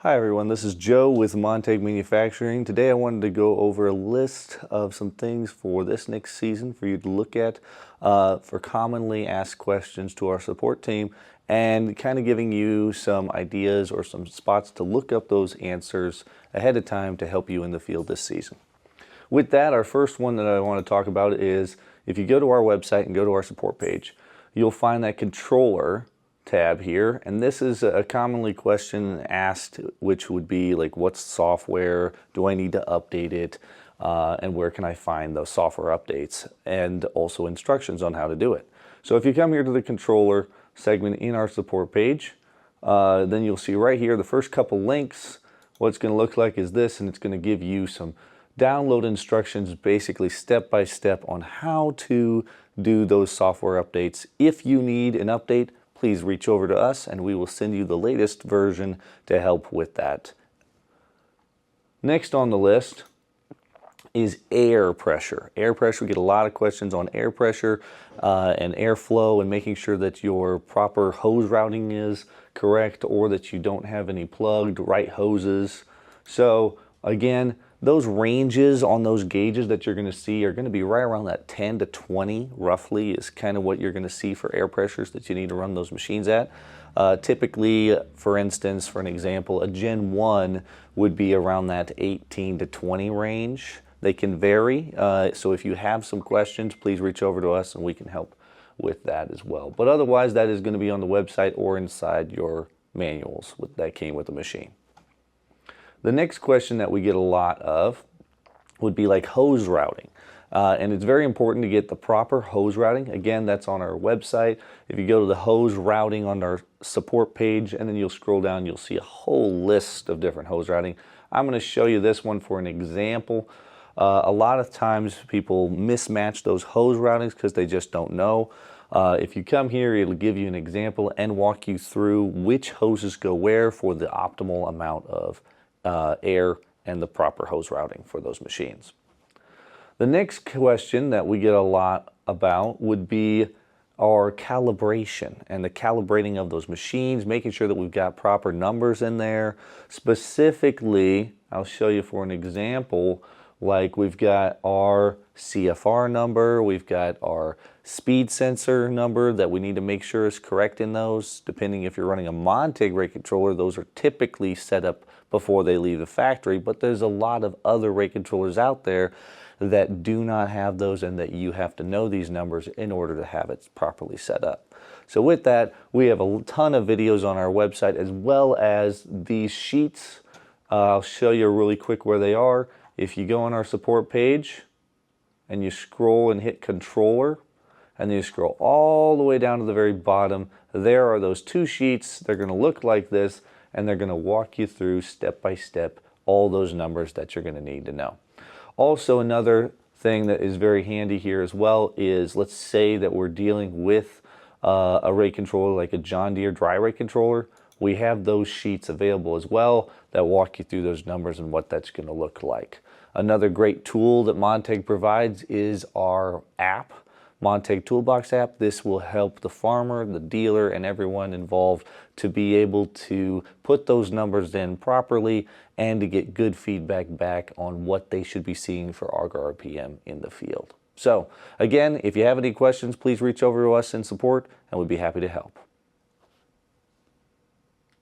Hi everyone, this is Joe with Montag Manufacturing. Today I wanted to go over a list of some things for this next season for you to look at for commonly asked questions to our support team, and kind of giving you some ideas or some spots to look up those answers ahead of time to help you in the field this season. With that, our first one that I want to talk about is if you go to our website and go to our support page, you'll find that controller tab here, and this is a commonly question asked, which would be like, what's software, do I need to update it, and where can I find those software updates, and also instructions on how to do it. So if you come here to the controller segment in our support page, then you'll see right here the first couple links. What it's going to look like is this, and it's going to give you some download instructions, basically step by step on how to do those software updates. If you need an update, please reach over to us and we will send you the latest version to help with that. Next on the list is air pressure. Air pressure, we get a lot of questions on air pressure and airflow, and making sure that your proper hose routing is correct or that you don't have any plugged right hoses. So again, those ranges on those gauges that you're going to see are going to be right around that 10 to 20 roughly is kind of what you're going to see for air pressures that you need to run those machines at. Typically, for instance, for an example, a Gen 1 would be around that 18 to 20 range. They can vary, so if you have some questions, please reach over to us and we can help with that as well. But otherwise, that is going to be on the website or inside your manuals that came with the machine. The next question that we get a lot of would be like hose routing. And it's very important to get the proper hose routing. Again, that's on our website. If you go to the hose routing on our support page and then you'll scroll down, you'll see a whole list of different hose routing. I'm going to show you this one for an example. A lot of times people mismatch those hose routings because they just don't know. If you come here, it'll give you an example and walk you through which hoses go where for the optimal amount of air and the proper hose routing for those machines. The next question that we get a lot about would be our calibration and the calibrating of those machines, making sure that we've got proper numbers in there. Specifically, I'll show you for an example, like we've got our CFR number, we've got our speed sensor number that we need to make sure is correct in those. Depending if you're running a Montag rate controller, those are typically set up before they leave the factory, but there's a lot of other rate controllers out there that do not have those, and that you have to know these numbers in order to have it properly set up. So with that, we have a ton of videos on our website as well as these sheets. I'll show you really quick where they are. If you go on our support page and you scroll and hit controller, and then you scroll all the way down to the very bottom, there are those two sheets. They're going to look like this, and they're going to walk you through step by step all those numbers that you're going to need to know. Also, another thing that is very handy here as well is, let's say that we're dealing with a rate controller like a John Deere dry rate controller. We have those sheets available as well that walk you through those numbers and what that's going to look like. Another great tool that Montag provides is our app, Montag Toolbox app. This will help the farmer, the dealer, and everyone involved to be able to put those numbers in properly and to get good feedback back on what they should be seeing for our RPM in the field. So again, if you have any questions, please reach over to us in support and we'd be happy to help.